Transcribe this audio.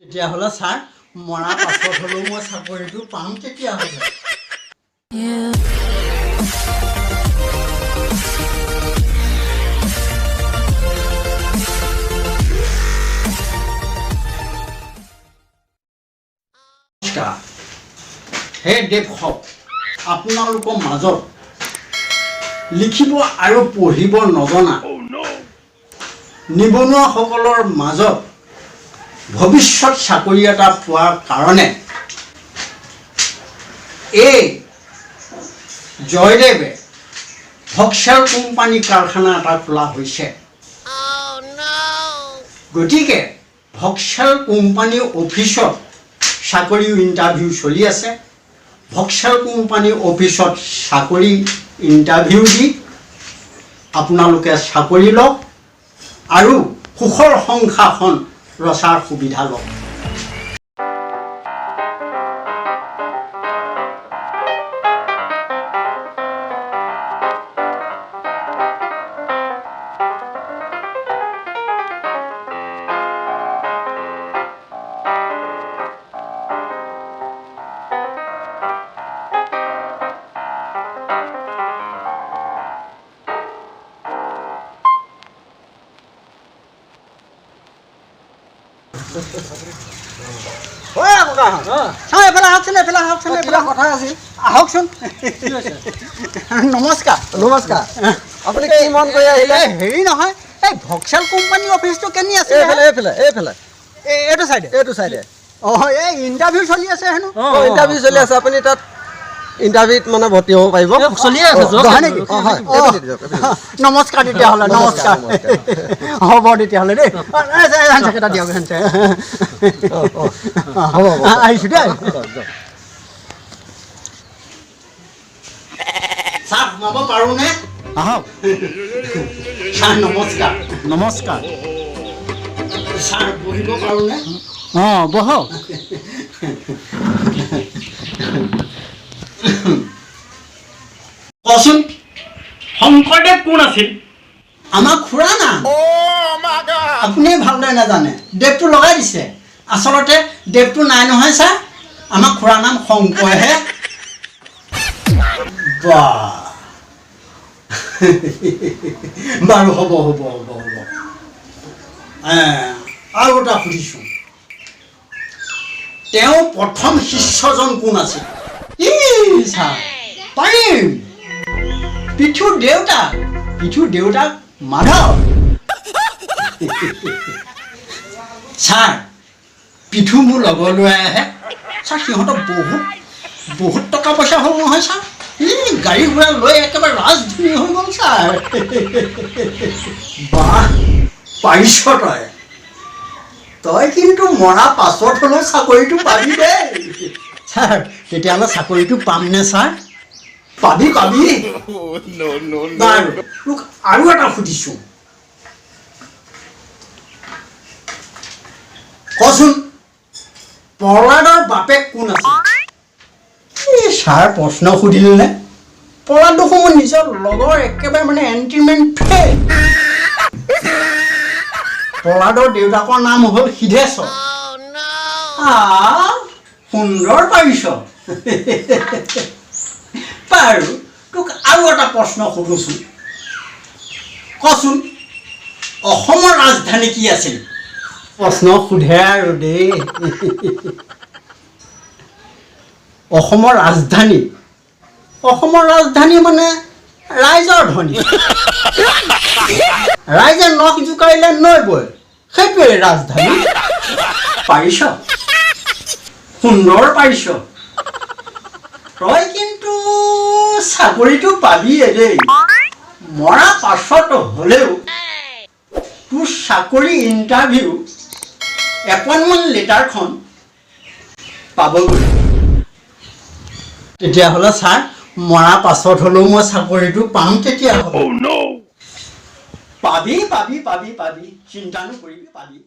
তেতিয়াহ'লে ছাৰ মৰা পাছত হ'লেও মই চাকৰিটো পাম তেতিয়াহ'লে। হে দেৱসক আপোনালোকৰ মাজত লিখিব আৰু পঢ়িব নজনা নিবনুৱাসকলৰ মাজত ভৱিষ্যত চাকৰি এটা পোৱাৰ কাৰণে এই জয়দেৱে ভক্সেল কোম্পানী কাৰখানা এটা খোলা হৈছে। গতিকে ভক্সেল কোম্পানী অফিচত চাকৰি ইণ্টাৰভিউ চলি আছে। ভক্সেল কোম্পানী অফিচত চাকৰি ইণ্টাৰভিউ দি আপোনালোকে চাকৰি লওক আৰু সুখৰ সংসাৰখন ৰচাৰ সুবিধা লওক। নমস্কাৰ নমস্কাৰ আপুনি কি মন কৰি আহিলে? হেৰি নহয়, এই ভক্সেল কোম্পানী অফিচটো কেনি আছে? এইফালে এইটো চাইডে অঁ এই ইণ্টাৰভিউ চলি আছে হেনো। ইণ্টাৰভিউ চলি আছে, আপুনি তাত ইণ্টাৰভিউত মানে ভৰ্তি হ'ব পাৰিব। চলি আছে নেকি? নমস্কাৰ তেতিয়াহ'লে, নমস্কাৰ হ'ব তেতিয়াহ'লে দেই। এটা দিয়ক আহিছোঁ দেই। ছাৰ সোমাব পাৰোঁনে? আহক ছাৰ। নমস্কাৰ। নমস্কাৰ ছাৰ, বহিব পাৰোঁনে? অঁ বহক। কচোন, শংকৰদেৱ কোন আছিল? আমাৰ খুৰা নাম। আপুনি ভালদৰে নাজানে, দেৱটো লগাই দিছে। আচলতে দেৱটো নাই নহয় ছাৰ, আমাৰ খুৰা নাম শংকৰহে। বাৰু হ'ব। আৰু এটা সুধিছোঁ, তেওঁ প্ৰথম শিষ্যজন কোন আছিল? ছাৰ পাৰিম। পিঠুৰ দেউতাক মাধৱ। ছাৰ, পিঠু মোৰ লগৰ লৈ আহে। ছাৰ সিহঁতৰ বহুত টকা পইচা হ'ল নহয় ছাৰ। গাড়ী ঘোঁৰা লৈ একেবাৰে ৰাজধানী হৈ গ'ল ছাৰ। বাহ, পাৰিছ তই কিন্তু মৰা পাছত হ'লেও চাকৰিটো পাবি দেই। ছাৰ তেতিয়াহ'লে চাকৰিটো পামনে ছাৰ? পাবি। বাৰু তোক আৰু এটা সুধিছোঁ, কচোন প্ৰহ্লাদৰ বাপেক কোন আছিল? ছাৰ প্ৰশ্ন সুধিলে, প্ৰহ্লাদ দেখোন মোৰ নিজৰ লগৰ একেবাৰে মানে এণ্টিমেন ফ্ৰেণ্ড। প্ৰহ্লাদৰ দেউতাকৰ নাম হ'ল সিদ্ধেশ্বৰ। সুন্দৰ পাৰিছ। বাৰু তোক আৰু এটা প্ৰশ্ন সুধোচোন, কচোন অসমৰ ৰাজধানী কি আছিল? প্ৰশ্ন সোধে আৰু দেই। অসমৰ ৰাজধানী মানে ৰাইজৰ ধ্বনি। ৰাইজে নখ জোকাৰিলে নৈ বয়, সেইটোৱে ৰাজধানী। পাৰিছ, সুন্দৰ পাৰিছ। তই কিন্তু চাকৰিটো পাবিয়ে দেই। মৰা পাছত হ'লেও তোৰ চাকৰি ইণ্টাৰভিউ এপইণ্টমেণ্ট লেটাৰখন পাবগৈ। তেতিয়াহ'লে ছাৰ মৰা পাছত হ'লেও মই চাকৰিটো পাম তেতিয়াহ'লে। পাবি, চিন্তা নকৰিবি, পাবি।